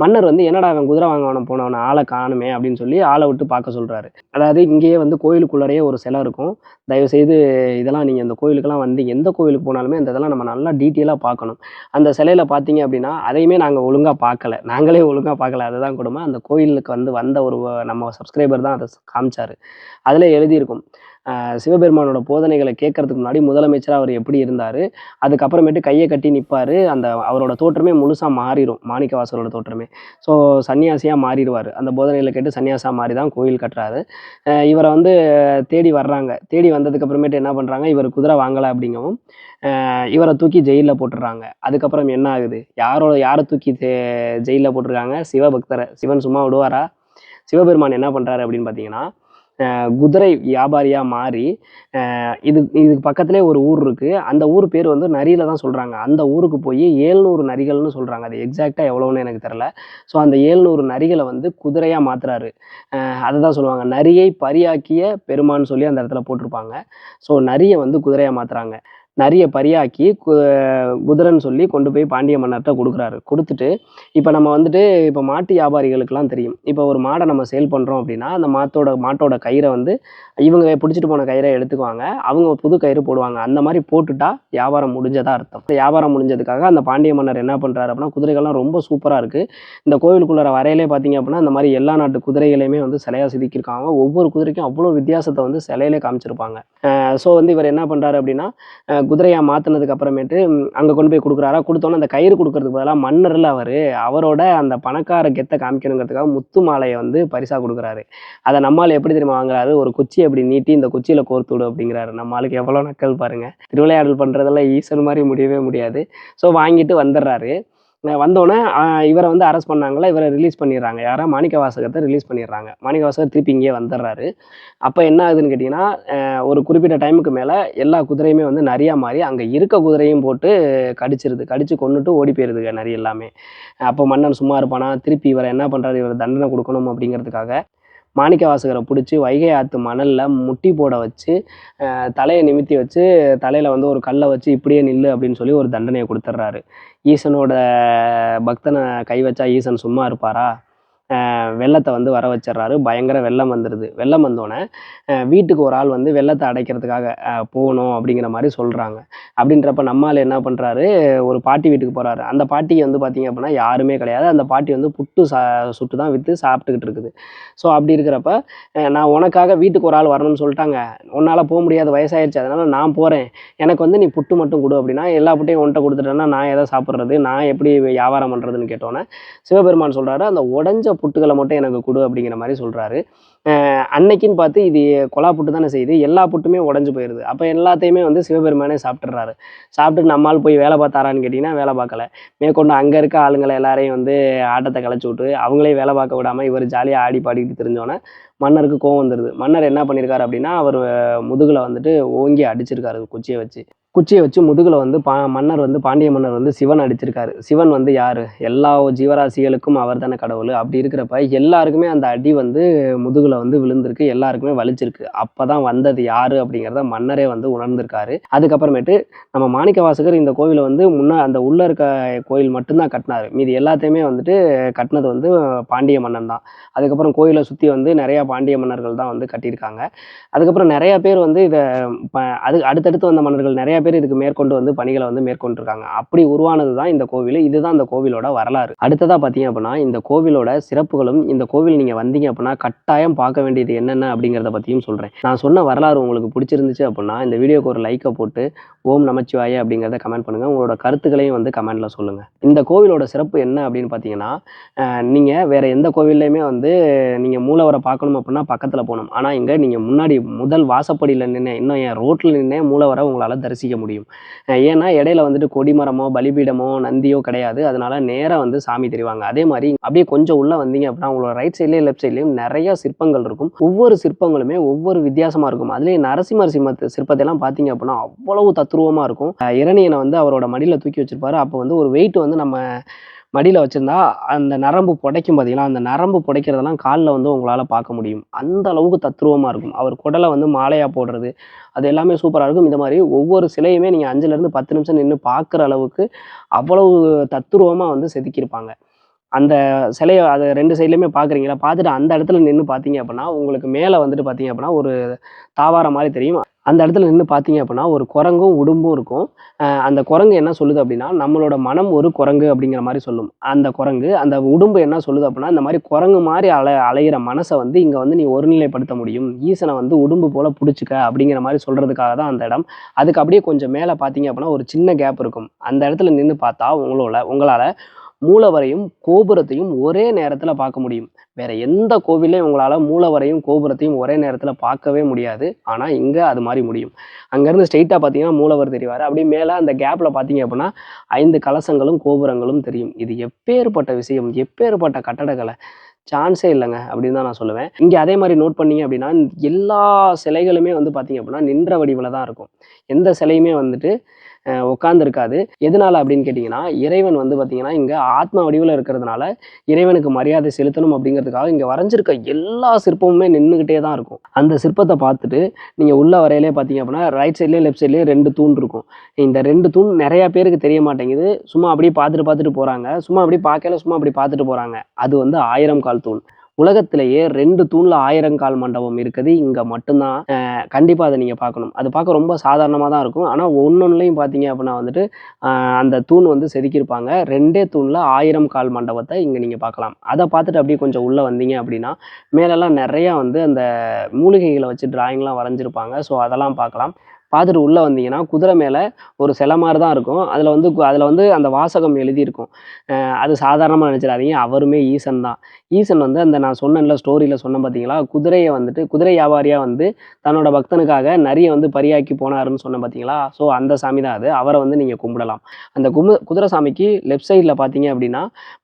மன்னர் வந்து என்னடா அவன் குதிரை வாங்க போனவன ஆளை காணுமே அப்படின்னு சொல்லி ஆளை விட்டு பார்க்க சொல்றாரு. அதாவது இங்கேயே வந்து கோயிலுக்குள்ளரையே ஒரு சிலை இருக்கும். தயவுசெய்து இதெல்லாம் நீங்கள் இந்த கோயிலுக்கெல்லாம் வந்து எந்த கோயிலுக்கு போனாலுமே இந்த இதெல்லாம் நம்ம நல்லா டீட்டெயிலாக பார்க்கணும். அந்த சிலையில் பார்த்தீங்க அப்படின்னா அதையுமே நாங்கள் ஒழுங்காக பார்க்கல, நாங்களே ஒழுங்காக பார்க்கல, அதுதான் கொடுமை. அந்த கோயிலுக்கு வந்து வந்த ஒரு நம்ம சப்ஸ்கிரைபர் தான் அதை காமிச்சார். அதில் எழுதியிருக்கும், சிவபெருமானோட போதனைகளை கேட்கறதுக்கு முன்னாடி முதலமைச்சராக அவர் எப்படி இருந்தார், அதுக்கப்புறமேட்டு கையை கட்டி நிற்பார், அந்த அவரோட தோற்றமே முழுசாக மாறிடும், மாணிக்கவாசகரோட தோற்றமே. ஸோ சன்னியாசியாக மாறிடுவார். அந்த போதனைகளை கேட்டு சன்னியாசியாக மாறி தான் கோயில் கட்டுறாரு. இவரை வந்து தேடி வர்றாங்க. தேடி வந்ததுக்கு அப்புறமேட்டு என்ன பண்ணுறாங்க, இவர் குதிரை வாங்கலை அப்படிங்கவும் இவரை தூக்கி ஜெயிலில் போட்டுடுறாங்க. அதுக்கப்புறம் என்ன ஆகுது, யாரை தூக்கி ஜெயிலில் போட்டிருக்காங்க? சிவபக்தரை. சிவன் சும்மா விடுவாரா? சிவபெருமான் என்ன பண்ணுறாரு அப்படின்னு பார்த்தீங்கன்னா, குதிரை வியாபாரியாக மாறி இதுக்கு பக்கத்திலே ஒரு ஊர் இருக்குது. அந்த ஊர் பேர் வந்து நரியில் தான் சொல்கிறாங்க. அந்த ஊருக்கு போய் 700 நரிகள்னு சொல்கிறாங்க. அது எக்ஸாக்டாக எவ்வளோன்னு எனக்கு தெரில. ஸோ அந்த 700 நரிகளை வந்து குதிரையாக மாற்றுறாரு. அதை தான் சொல்லுவாங்க, நரியை பரியாக்கிய பெருமான்னு சொல்லி அந்த இடத்துல போட்டிருப்பாங்க. ஸோ நரியை வந்து குதிரையாக மாற்றுறாங்க. நரியை பரியாக்கி குதிரைன்னு சொல்லி கொண்டு போய் பாண்டிய மன்னர்கிட்ட கொடுக்குறாரு. கொடுத்துட்டு இப்போ நம்ம வந்துட்டு இப்போ மாட்டு வியாபாரிகளுக்கெல்லாம் தெரியும், இப்போ ஒரு மாடை நம்ம சேல் பண்ணுறோம் அப்படின்னா அந்த மாட்டோட கயிறை வந்து இவங்க பிடிச்சிட்டு போன கயிறை எடுத்துக்குவாங்க, அவங்க புது கயிறு போடுவாங்க. அந்த மாதிரி போட்டுட்டா வியாபாரம் முடிஞ்சதா அர்த்தம். வியாபாரம் முடிஞ்சதுக்காக அந்த பாண்டிய மன்னர் என்ன பண்ணுறாரு அப்படின்னா, குதிரைகள்லாம் ரொம்ப சூப்பராக இருக்குது. இந்த கோவிலுக்குள்ளார வரையிலே பார்த்தீங்க அப்படின்னா இந்த மாதிரி எல்லா நாட்டு குதிரைகளையுமே வந்து சிலையாக செதுக்கியிருக்காங்க. ஒவ்வொரு குதிரைக்கும் அவ்வளோ வித்தியாசத்தை வந்து சிலையிலே காமிச்சிருப்பாங்க. ஸோ வந்து இவர் என்ன பண்ணுறாரு அப்படின்னா, குதிரையாக மாற்றினதுக்கு அப்புறமேட்டு அங்கே கொண்டு போய் கொடுக்குறாரா. கொடுத்தோன்னே அந்த கயிறு கொடுக்கறதுக்கு பதிலாக மன்னரில் அவரோட அந்த பணக்கார கெத்தை காமிக்கணுங்கிறதுக்காக முத்து மாலையை வந்து பரிசாக கொடுக்குறாரு. அதை நம்மால் எப்படி தெரியுமா வாங்குறாரு, ஒரு குச்சியை அப்படி நீட்டி இந்த குச்சியில் கோர்த்து விடு அப்படிங்கிறாரு. நம்ம ஆளுக்கு எவ்வளோ நக்கல் பாருங்கள். திருவிளையாடல் பண்ணுறதெல்லாம் ஈசன் மாதிரி முடியவே முடியாது. ஸோ வாங்கிட்டு வந்துடுறாரு. வந்தோடனே இவரை வந்து அரெஸ்ட் பண்ணாங்களா, இவரை ரிலீஸ் பண்ணிடுறாங்க. யாரா மாணிக்கவாசகத்தை ரிலீஸ் பண்ணிடுறாங்க. மாணிக்கவாசகர் திருப்பி இங்கே வந்துடுறாரு. அப்போ என்ன ஆகுதுன்னு கேட்டிங்கன்னா, ஒரு குறிப்பிட்ட டைமுக்கு மேலே எல்லா குதிரையுமே வந்து நரியா மாறி அங்கே இருக்க குதிரையும் போட்டு கடிச்சு கொன்னுட்டு ஓடி போயிடுதுங்க நரி எல்லாமே. அப்போ மன்னன் சும்மா இருப்பானா, திருப்பி இவரை என்ன பண்ணுறாரு, இவர் தண்டனை கொடுக்கணும் அப்படிங்கிறதுக்காக மாணிக்கவாசகரை பிடிச்சி வைகை ஆற்று மணலில் முட்டி போட வச்சு தலையை நிமித்தி வச்சு தலையில் வந்து ஒரு கல்லை வச்சு இப்படியே நில்லு அப்படின்னு சொல்லி ஒரு தண்டனையை கொடுத்துட்றாரு. ஈசனோட பக்தனை கை வச்சா ஈசன் சும்மா இருப்பாரா? வெள்ளத்தை வந்து வர வச்சிட்றாரு. பயங்கர வெள்ளம் வந்துடுது. வெள்ளம் வந்தோடனே வீட்டுக்கு ஒரு ஆள் வந்து வெள்ளத்தை அடைக்கிறதுக்காக போகணும் அப்படிங்கிற மாதிரி சொல்கிறாங்க. அப்படின்றப்ப நம்மால் என்ன பண்ணுறாரு, ஒரு பாட்டி வீட்டுக்கு போகிறாரு. அந்த பாட்டிக்கு வந்து பார்த்திங்க அப்படின்னா யாருமே கிடையாது. அந்த பாட்டி வந்து புட்டு சுட்டு தான் விற்று சாப்பிட்டுக்கிட்டு இருக்குது. ஸோ அப்படி இருக்கிறப்ப நான் உனக்காக வீட்டுக்கு ஒரு ஆள் வரணும்னு சொல்லிட்டாங்க, உன்னால் போக முடியாத வயசாகிடுச்சு, அதனால் நான் போகிறேன், எனக்கு வந்து நீ புட்டு மட்டும் கொடு அப்படின்னா, எல்லா புட்டையும் உன்ட்ட கொடுத்துட்டேன்னா நான் எதை சாப்பிட்றது, நான் எப்படி வியாபாரம் பண்ணுறதுன்னு கேட்டோன்னே சிவபெருமான் சொல்கிறாரு, அந்த உடஞ்ச புட்டுகளை மட்டும் எனக்கு கொடு அப்படிங்கிற மாதிரி சொல்கிறாரு. அன்னைக்குன்னு பார்த்து இது கொலா புட்டு தானே செய்யுது, எல்லா புட்டுமே உடஞ்சி போயிடுது. அப்போ எல்லாத்தையுமே வந்து சிவபெருமானே சாப்பிட்றாரு. சாப்பிட்டு நம்மால் போய் வேலை பார்த்தாரான்னு கேட்டிங்கன்னா வேலை பார்க்கல. மேற்கொண்டு அங்கே இருக்க ஆளுங்களை எல்லாரையும் வந்து ஆட்டத்தை கலைச்சி விட்டு அவங்களே வேலை பார்க்க விடாமல் இவர் ஜாலியாக ஆடி பாடிக்கிட்டு தெரிஞ்சோன்னே மன்னருக்கு கோவம் வந்துடுது. மன்னர் என்ன பண்ணியிருக்காரு அப்படின்னா, அவர் முதுகில் வந்துட்டு ஓங்கி அடிச்சிருக்காரு குச்சியை வச்சு முதுகில் வந்து மன்னர் வந்து பாண்டிய மன்னர் வந்து சிவன் அடிச்சிருக்காரு. சிவன் வந்து யார், எல்லா ஜீவராசிகளுக்கும் அவர் தானே கடவுள். அப்படி இருக்கிறப்ப எல்லாருக்குமே அந்த அடி வந்து முதுகில் வந்து விழுந்திருக்கு, எல்லாருக்குமே வலிச்சிருக்கு. அப்போ தான் வந்தது யார் அப்படிங்கிறத மன்னரே வந்து உணர்ந்திருக்காரு. அதுக்கப்புறமேட்டு நம்ம மாணிக்கவாசகர் இந்த கோவிலை வந்து அந்த உள்ள இருக்க கோயில் மட்டும்தான் கட்டினார். மீதி எல்லாத்தையுமே வந்துட்டு கட்டினது வந்து பாண்டிய மன்னன் தான். அதுக்கப்புறம் கோயிலை சுற்றி வந்து நிறையா பாண்டிய மன்னர்கள் தான் வந்து கட்டியிருக்காங்க. அதுக்கப்புறம் நிறையா பேர் வந்து இதை அடுத்தடுத்து வந்த மன்னர்கள் நிறைய பேர் இதுக்கு மேற்கொண்டு வந்து பணிகளை வந்து மேற்கொண்டிருக்காங்க. அப்படி உருவானது தான் இந்த கோவில். இதுதான் இந்த கோவிலோட வரலாறு. அடுத்ததாக பார்த்தீங்க அப்படின்னா, இந்த கோவிலோட சிறப்புகளும், இந்த கோவில் நீங்கள் வந்தீங்க அப்படின்னா கட்டாயம் பார்க்க வேண்டியது என்னென்ன அப்படிங்கிறத பற்றியும் சொல்கிறேன். நான் சொன்ன வரலாறு உங்களுக்கு பிடிச்சிருந்துச்சு அப்படின்னா இந்த வீடியோக்கு ஒரு லைக்கை போட்டு ஓம் நமச்சிவாய அப்படிங்கிறத கமெண்ட் பண்ணுங்கள். உங்களோட கருத்துக்களையும் வந்து கமெண்ட்டில் சொல்லுங்கள். இந்த கோவிலோட சிறப்பு என்ன அப்படின்னு பார்த்தீங்கன்னா, நீங்கள் வேறு எந்த கோவில்லையுமே வந்து நீங்கள் மூலவரை பார்க்கணும் அப்படின்னா பக்கத்தில் போகணும். ஆனால் இங்கே நீங்கள் முன்னாடி முதல் வாசப்படியில் நின்று, இன்னும் என் ரோட்டில் நின்று மூலவரை உங்களால் தரிசிக்க முடியும். ஏன்னா இடையில வந்துட்டு கொடிமரமோ பலிபீடமோ நந்தியோ கிடையாது. அதனால நேராக வந்து சாமி தெரிவாங்க. அதே மாதிரி அப்படியே கொஞ்சம் உள்ள வந்தீங்க அப்படின்னா உங்களோட ரைட் சைட்லேயும் லெஃப்ட் சைட்லேயும் நிறைய சிற்பங்கள் இருக்கும். ஒவ்வொரு சிற்பங்களுமே ஒவ்வொரு வித்தியாசமாக இருக்கும். அதுலேயே நரசிம்மர் சிற்பத்தை எல்லாம் பார்த்தீங்க அப்படின்னா அவ்வளவு தத்ரூபமாக இருக்கும். இரணியனை வந்து அவரோட மடியில் தூக்கி வச்சிருப்பாரு. அப்போ வந்து ஒரு வெயிட் வந்து நம்ம மடியில் வச்சுருந்தா அந்த நரம்பு புடைக்கும் பார்த்தீங்களா, அந்த நரம்பு புடைக்கிறதெல்லாம் காலில் வந்து உங்களால் பார்க்க முடியும். அந்த அளவுக்கு தத்ரூபமாக இருக்கும். அவர் குடலை வந்து மாலையாக போடுறது அது எல்லாமே சூப்பராக இருக்கும். இந்த மாதிரி ஒவ்வொரு சிலையுமே நீங்கள் 5லேருந்து 10 நிமிஷம் நின்று பார்க்குற அளவுக்கு அவ்வளவு தத்ரூபமாக வந்து செதுக்கியிருப்பாங்க. அந்த சிலையை அது 2 சைட்லையுமே பார்க்குறீங்களா, பார்த்துட்டு அந்த இடத்துல நின்று பார்த்தீங்க அப்படின்னா உங்களுக்கு மேலே வந்துட்டு பார்த்தீங்க அப்படின்னா ஒரு தாவாரம் மாதிரி தெரியும். அந்த இடத்துல நின்று பார்த்தீங்க அப்படின்னா ஒரு குரங்கும் உடும்பும் இருக்கும். அந்த குரங்கு என்ன சொல்லுது அப்படின்னா, நம்மளோட மனம் ஒரு குரங்கு அப்படிங்கிற மாதிரி சொல்லும் அந்த குரங்கு. அந்த உடும்பு என்ன சொல்லுது அப்படின்னா, இந்த மாதிரி குரங்கு மாதிரி அலையிற மனசை வந்து இங்கே வந்து நீ ஒருநிலைப்படுத்த முடியும், ஈசனை வந்து உடும்பு போல பிடிச்சிக்க அப்படிங்கிற மாதிரி சொல்கிறதுக்காக தான் அந்த இடம். அதுக்கு அப்படியே கொஞ்சம் மேலே பார்த்தீங்க அப்படின்னா ஒரு சின்ன கேப் இருக்கும். அந்த இடத்துல நின்று பார்த்தா உங்களால் மூலவரையும் கோபுரத்தையும் ஒரே நேரத்தில் பார்க்க முடியும். வேற எந்த கோவிலையும் உங்களால் மூலவரையும் கோபுரத்தையும் ஒரே நேரத்தில் பார்க்கவே முடியாது. ஆனால் இங்கே அது மாதிரி முடியும். அங்கேருந்து ஸ்ட்ரெயிட்டாக பார்த்தீங்கன்னா மூலவர் தெரிவார். அப்படியே மேலே அந்த கேப்பில் பார்த்தீங்க அப்படின்னா 5 கலசங்களும் கோபுரங்களும் தெரியும். இது எப்பேற்பட்ட விஷயம், எப்பேற்பட்ட கட்டடக்கலை, சான்ஸே இல்லைங்க அப்படின்னு தான் நான் சொல்லுவேன். இங்கே அதே மாதிரி நோட் பண்ணீங்க அப்படின்னா எல்லா சிலைகளுமே வந்து பார்த்தீங்க அப்படின்னா நின்ற வடிவில் தான் இருக்கும். எந்த சிலையுமே வந்துட்டு உட்காந்துருக்காது. எதனால அப்படின்னு கேட்டிங்கன்னா, இறைவன் வந்து பார்த்திங்கன்னா இங்கே ஆத்மா வடிவில் இருக்கிறதுனால இறைவனுக்கு மரியாதை செலுத்தணும் அப்படிங்கிறதுக்காக இங்கே வரைஞ்சிருக்க எல்லா சிற்பமுமே நின்றுக்கிட்டே தான் இருக்கும். அந்த சிற்பத்தை பார்த்துட்டு நீங்கள் உள்ள வரையிலே பார்த்தீங்க அப்படின்னா ரைட் சைட்லேயும் லெஃப்ட் சைட்லேயும் 2 தூண் இருக்கும். இந்த 2 தூண் நிறையா பேருக்கு தெரிய மாட்டேங்குது. சும்மா அப்படியே பார்த்துட்டு போகிறாங்க. சும்மா அப்படி பார்க்கல, சும்மா அப்படி பார்த்துட்டு போகிறாங்க. அது வந்து 1000 கால் தூண். உலகத்திலேயே 2 தூணில் 1000 கால் மண்டபம் இருக்குது இங்கே மட்டும்தான். கண்டிப்பாக அதை நீங்கள் பார்க்கணும். அது பார்க்க ரொம்ப சாதாரணமாக தான் இருக்கும். ஆனால் ஒன்னொன்னுலையும் பார்த்தீங்க அப்படின்னா வந்துட்டு அந்த தூண் வந்து செதுக்கியிருப்பாங்க. 2 தூணில் 1000 கால் மண்டபத்தை இங்கே நீங்கள் பார்க்கலாம். அதை பார்த்துட்டு அப்படியே கொஞ்சம் உள்ளே வந்தீங்க அப்படின்னா மேலெல்லாம் நிறையா வந்து அந்த மூலிகைகளை வச்சு டிராயிங்லாம் வரைஞ்சிருப்பாங்க. ஸோ அதெல்லாம் பார்க்கலாம். பார்த்துட்டு உள்ளே வந்தீங்கன்னா குதிரை மேலே ஒரு சிலை மாதிரி தான் இருக்கும். அதில் வந்து அந்த வாசகம் எழுதியிருக்கும். அது சாதாரணமாக நினச்சிடாதீங்க, அவருமே ஈசன் தான். ஈசன் வந்து அந்த நான் சொன்னேன்ல, ஸ்டோரியில் சொன்னேன் பார்த்தீங்களா, குதிரையை வந்துட்டு குதிரை வியாபாரியாக வந்து தன்னோட பக்தனுக்காக நரியை வந்து பரியாக்கி போனாருன்னு சொன்னேன் பார்த்தீங்களா, ஸோ அந்த சாமி தான் அது. அவரை வந்து நீங்கள் கும்பிடலாம். அந்த குதிரை சாமிக்கு லெஃப்ட் சைடில் பார்த்தீங்க அப்படின்னா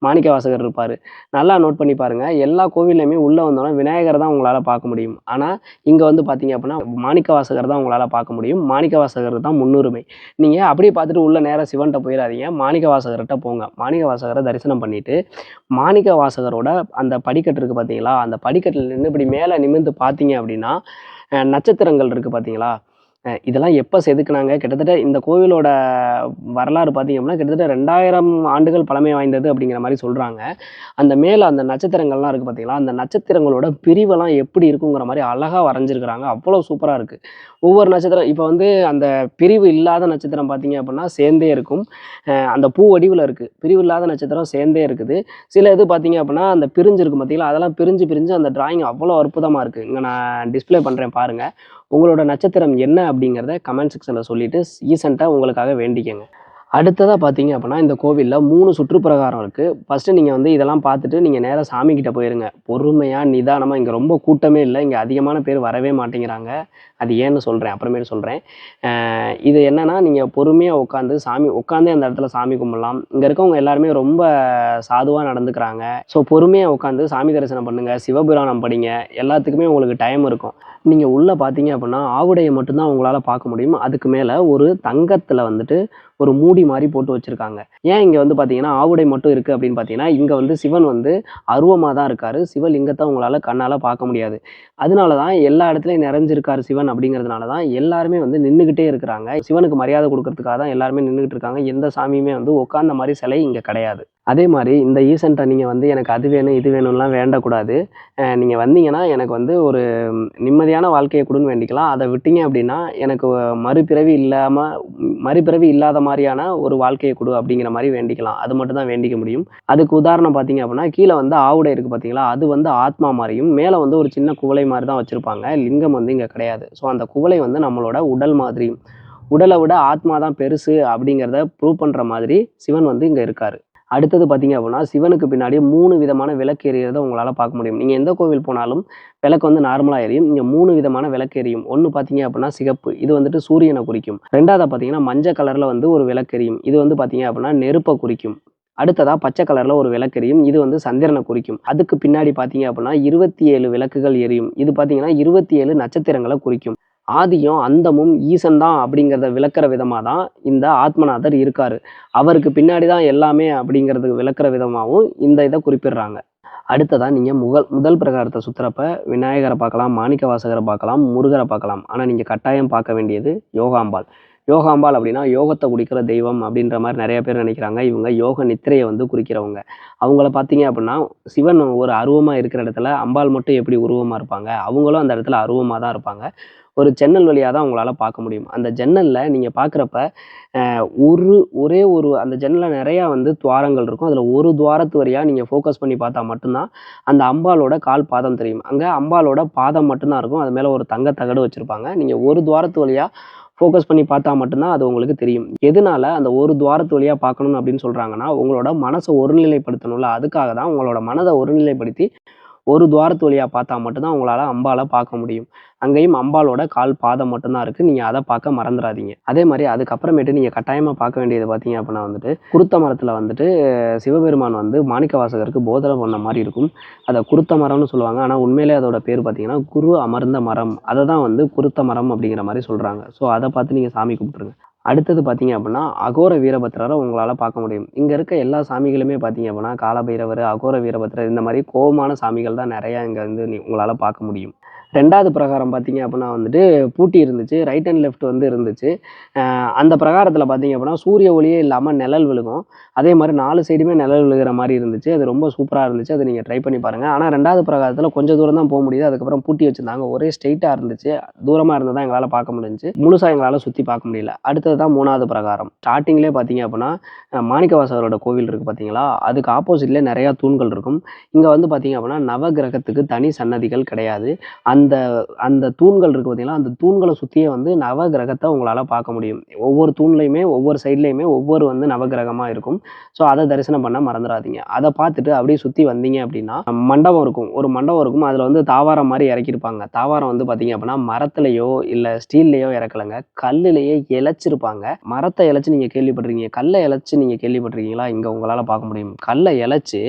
மாணிக்கவாசகர் இருப்பார். நல்லா நோட் பண்ணி பாருங்கள். எல்லா கோவில்லையுமே உள்ளே வந்தோன்னா விநாயகர் தான் உங்களால் பார்க்க முடியும். ஆனால் இங்கே வந்து பார்த்தீங்க அப்படின்னா மாணிக்கவாசகர் தான் உங்களால் பார்க்க முடியும். மாணிக்கவாசகர் தான் முன்னுரிமை. நீங்கள் அப்படியே பார்த்துட்டு உள்ள நேராக சிவன்கிட்ட போயிடாதீங்க, மாணிக்கவாசகர்கிட்ட போங்க. மாணிக்கவாசகரை தரிசனம் பண்ணிவிட்டு மாணிக்கவாசகரோட அந்த படிக்கட்டு இருக்குது பார்த்தீங்களா, அந்த படிக்கட்டில் நின்று இப்படி மேலே நிமிர்ந்து பார்த்தீங்க அப்படின்னா நட்சத்திரங்கள் இருக்குது பார்த்தீங்களா, இதெல்லாம் எப்போ செதுக்குனாங்க, கிட்டத்தட்ட இந்த கோவிலோட வரலாறு பார்த்தீங்க அப்படின்னா கிட்டத்தட்ட 2000 ஆண்டுகள் பழமை வாய்ந்தது அப்படிங்கிற மாதிரி சொல்கிறாங்க. அந்த மேலே அந்த நட்சத்திரங்கள்லாம் இருக்குது பார்த்தீங்களா, அந்த நட்சத்திரங்களோட பிரிவெல்லாம் எப்படி இருக்குங்கிற மாதிரி அழகாக வரைஞ்சிருக்கிறாங்க. அவ்வளோ சூப்பராக இருக்குது. ஒவ்வொரு நட்சத்திரம் இப்போ வந்து அந்த பிரிவு இல்லாத நட்சத்திரம் பார்த்தீங்க அப்படின்னா சேர்ந்தே இருக்கும். அந்த பூ வடிவில் இருக்குது. பிரிவு இல்லாத நட்சத்திரம் சேர்ந்தே இருக்குது. சில இது பார்த்தீங்க அப்படின்னா அந்த பிரிஞ்சு இருக்கும் பார்த்தீங்களா, அதெல்லாம் பிரிஞ்சு அந்த டிராயிங் அவ்வளோ அற்புதமாக இருக்குது. இங்கே நான் டிஸ்பிளே பண்ணுறேன் பாருங்கள். உங்களோட நட்சத்திரம் என்ன அப்படிங்கிறத கமெண்ட் செக்ஷனில் சொல்லிவிட்டு ஈசன்ட்ட உங்களுக்காக வேண்டிக்கங்க. அடுத்ததாக பார்த்தீங்க அப்படின்னா இந்த கோவிலில் 3 சுற்றுப்பிரகாரம் இருக்குது. ஃபஸ்ட்டு நீங்கள் வந்து இதெல்லாம் பார்த்துட்டு நீங்கள் நேராக சாமிக்கிட்ட போயிருங்க. பொறுமையாக நிதானமாக. இங்கே ரொம்ப கூட்டமே இல்லை, இங்கே அதிகமான பேர் வரவே மாட்டேங்கிறாங்க. அது ஏன்னு சொல்கிறேன், அப்புறமேட்டு சொல்கிறேன். இது என்னென்னா, நீங்கள் பொறுமையாக உட்காந்தே அந்த இடத்துல சாமி கும்பிடலாம். இங்கே இருக்கவங்க எல்லாருமே ரொம்ப சாதுவாக நடந்துக்கிறாங்க. ஸோ பொறுமையாக உட்காந்து சாமி தரிசனம் பண்ணுங்கள், சிவபுராணம் படிங்க, எல்லாத்துக்குமே உங்களுக்கு டைம் இருக்கும். நீங்கள் உள்ளே பார்த்தீங்க அப்படின்னா ஆவுடையை மட்டும்தான் உங்களால் பார்க்க முடியும். அதுக்கு மேலே ஒரு தங்கத்தில் வந்துட்டு ஒரு மூடி மாதிரி போட்டு வச்சுருக்காங்க. ஏன் இங்கே வந்து பார்த்தீங்கன்னா ஆவுடை மட்டும் இருக்குது அப்படின்னு பார்த்தீங்கன்னா, இங்கே வந்து சிவன் வந்து அருவமாக தான் இருக்கார். சிவலிங்கத்தை உங்களால் கண்ணால் பார்க்க முடியாது. அதனால தான் எல்லா இடத்துலையும் நிறைஞ்சிருக்கார் சிவன். அப்படிங்கிறதுனால தான் எல்லாருமே வந்து நின்றுக்கிட்டே இருக்கிறாங்க. சிவனுக்கு மரியாதை கொடுக்கறதுக்காக தான் எல்லாருமே நின்றுக்கிட்டு இருக்காங்க. எந்த சாமியுமே வந்து உட்காந்த மாதிரி சிலை இங்கே கிடையாது. அதே மாதிரி இந்த ஈசன்ட்ட நீங்கள் வந்து எனக்கு அது வேணும் இது வேணும்லாம் வேண்டக்கூடாது. நீங்கள் வந்தீங்கன்னா எனக்கு வந்து ஒரு நிம்மதியான வாழ்க்கையை கொடுன்னு வேண்டிக்கலாம். அதை விட்டீங்க அப்படின்னா எனக்கு மறுபிறவி இல்லாத மாதிரியான ஒரு வாழ்க்கையை கொடு அப்படிங்கிற மாதிரி வேண்டிக்கலாம். அது மட்டும் தான் வேண்டிக்க முடியும். அதுக்கு உதாரணம் பார்த்தீங்க அப்படின்னா கீழே வந்து ஆவுடை இருக்குது பார்த்தீங்களா, அது வந்து ஆத்மா மாதிரியும், மேலே வந்து ஒரு சின்ன குவளை மாதிரி தான் வச்சுருப்பாங்க. லிங்கம் வந்து இங்கே கிடையாது. ஸோ அந்த குவளை வந்து நம்மளோட உடல் மாதிரியும், உடலை விட ஆத்மா தான் பெருசு அப்படிங்கிறத ப்ரூவ் பண்ணுற மாதிரி சிவன் வந்து இங்கே இருக்கார். அடுத்தது பார்த்தீங்க அப்படின்னா சிவனுக்கு பின்னாடி 3 விதமான விளக்கு எரியறத உங்களால் பார்க்க முடியும். நீங்கள் எந்த கோவில் போனாலும் விளக்கு வந்து நார்மலாக எரியும். இங்கே 3 விதமான விளக்கு எரியும். ஒன்று பார்த்தீங்க அப்படின்னா சிகப்பு, இது வந்துட்டு சூரியனை குறிக்கும். ரெண்டாவது பார்த்தீங்கன்னா மஞ்சள் கலரில் வந்து ஒரு விளக்கு எரியும், இது வந்து பார்த்தீங்க அப்படின்னா நெருப்பை குறிக்கும். அடுத்ததாக பச்சை கலரில் ஒரு விளக்கு எரியும், இது வந்து சந்திரனை குறிக்கும். அதுக்கு பின்னாடி பார்த்தீங்க அப்படின்னா 27 விளக்குகள் எரியும், இது பார்த்தீங்கன்னா 27 நட்சத்திரங்களை குறிக்கும். ஆதியும் அந்தமும் ஈசன் தான் அப்படிங்கிறத விளக்குற விதமாக தான் இந்த ஆத்மநாதர் இருக்கார். அவருக்கு பின்னாடி தான் எல்லாமே அப்படிங்கிறதுக்கு விளக்குற விதமாகவும் இந்த இதை குறிப்பிடுறாங்க. அடுத்ததாக நீங்கள் முதல் பிரகாரத்தை சுற்றுறப்ப விநாயகரை பார்க்கலாம், மாணிக்கவாசகரை பார்க்கலாம், முருகரை பார்க்கலாம். ஆனால் நீங்கள் கட்டாயம் பார்க்க வேண்டியது யோகாம்பாள். யோகாம்பாள் அப்படின்னா யோகத்தை குடிக்கிற தெய்வம் அப்படின்ற மாதிரி நிறைய பேர் நினைக்கிறாங்க. இவங்க யோக நித்திரையை வந்து குறிக்கிறவங்க. அவங்கள பார்த்தீங்க அப்படின்னா சிவன் ஒரு அருவமாக இருக்கிற இடத்துல அம்பாள் மட்டும் எப்படி உருவமாக இருப்பாங்க, அவங்களும் அந்த இடத்துல அருவமாக தான் இருப்பாங்க. ஒரு ஜன்னல் வழியாக தான் உங்களால் பார்க்க முடியும். அந்த ஜன்னலில் நீங்கள் பார்க்குறப்ப ஒரே ஒரு அந்த ஜன்னலில் நிறையா வந்து துவாரங்கள் இருக்கும். அதில் ஒரு துவாரத்து வழியாக நீங்கள் ஃபோக்கஸ் பண்ணி பார்த்தா மட்டும்தான் அந்த அம்பாலோட கால் பாதம் தெரியும். அங்கே அம்பாலோட பாதம் மட்டும்தான் இருக்கும். அது மேலே ஒரு தங்க தகடு வச்சுருப்பாங்க. நீங்கள் ஒரு துவாரத்து வழியாக ஃபோக்கஸ் பண்ணி பார்த்தா மட்டும்தான் அது உங்களுக்கு தெரியும். எதனால அந்த ஒரு துவாரத்து வழியாக பார்க்கணும் அப்படின்னு சொல்கிறாங்கன்னா, உங்களோட மனசை ஒருநிலைப்படுத்தணும்ல, அதுக்காக தான். உங்களோட மனதை ஒருநிலைப்படுத்தி ஒரு துவாரத்து வழியாக பார்த்தா மட்டும்தான் உங்களால் அம்பாலை பார்க்க முடியும். அங்கேயும் அம்பாலோட கால் பாதம் மட்டும்தான் இருக்குது. நீங்கள் அதை பார்க்க மறந்துடாதீங்க. அதே மாதிரி அதுக்கப்புறமேட்டு நீங்கள் கட்டாயமாக பார்க்க வேண்டியது பார்த்தீங்க அப்படின்னா வந்துட்டு குருத்த மரத்தில் வந்துட்டு சிவபெருமான் வந்து மாணிக்கவாசகருக்கு போதனை பண்ண மாதிரி இருக்கும். அதை குருத்த மரம்னு சொல்லுவாங்க. ஆனால் உண்மையிலே அதோட பேர் பார்த்தீங்கன்னா குரு அமர்ந்த மரம். அதை தான் வந்து குருத்த மரம் அப்படிங்கிற மாதிரி சொல்கிறாங்க. ஸோ அதை பார்த்து நீங்கள் சாமி கும்பிட்டுருங்க. அடுத்தது பார்த்தீங்க அப்படின்னா அகோர வீரபத்திரரை உங்களால் பார்க்க முடியும். இங்கே இருக்க எல்லா சாமிகளுமே பார்த்தீங்க அப்படின்னா காலபைரவர், அகோர வீரபத்திரர், இந்த மாதிரி கோபமான சாமிகள் தான் நிறையா இங்கே வந்து உங்களால் பார்க்க முடியும். ரெண்டாவது பிரகாரம் பார்த்தீங்க அப்படின்னா வந்துட்டு பூட்டி இருந்துச்சு, ரைட் அண்ட் லெஃப்ட் வந்து இருந்துச்சு. அந்த பிரகாரத்தில் பார்த்தீங்க அப்படின்னா சூரிய ஒளியே இல்லாமல் நிழல் விழுகும். அதே மாதிரி 4 சைடுமே நிழல் விழுகிற மாதிரி இருந்துச்சு. அது ரொம்ப சூப்பராக இருந்துச்சு. அதை நீங்கள் ட்ரை பண்ணி பாருங்கள். ஆனால் ரெண்டாவது பிரகாரத்தில் கொஞ்சம் தூரம் தான் போக முடியுது. அதுக்கப்புறம் பூட்டி வச்சுருந்தாங்க. ஒரே ஸ்ட்ரெயிட்டாக இருந்துச்சு. தூரமாக இருந்து தான் எங்களால் பார்க்க முடிஞ்சுச்சு. முழுசாக எங்களால் சுற்றி பார்க்க முடியல. அடுத்தது தான் 3வது பிரகாரம். ஸ்டார்டிங்லேயே பார்த்தீங்க அப்படின்னா மாணிக்கவாசகரோட கோவில் இருக்குது பார்த்தீங்களா, அதுக்கு ஆப்போசிட்லேயே நிறையா தூண்கள் இருக்கும். இங்கே வந்து பார்த்தீங்க அப்படின்னா நவகிரகத்துக்கு தனி சன்னதிகள் கிடையாது. அந்த அந்த தூண்கள் இருக்கு பார்த்தீங்களா, அந்த தூண்கள சுத்தியே வந்து நவகிரகத்த உங்களால பார்க்க முடியும். ஒவ்வொரு தூண்லயுமே, ஒவ்வொரு சைட்லயுமே ஒவ்வொரு வந்து நவகிரகமா இருக்கும். ஸோ, அத தரிசனம் பண்ண மறந்துறாதீங்க. அத பார்த்துட்டு அப்படியே சுத்தி வந்தீங்க அப்படின்னா, மண்டபம் இருக்கும். ஒரு மண்டபம் இருக்கும். அதுல வந்து தாவாரம் மாரி இறக்கியிருப்பாங்க. தாவாரம் வந்து பார்த்தீங்க அப்படின்னா, மரத்திலயோ இல்ல ஸ்டீல்லயோ இறக்கலங்க. கல்லுலயே இழச்சிருப்பாங்க. மரத்த இழச்சு நீங்க கேள்விப்பட்டிருக்கீங்க. கல்ல இழச்சு நீங்க கேள்விப்பட்டிருக்கீங்களா? இங்க உங்களால பார்க்க முடியும். கல்ல இழச்சு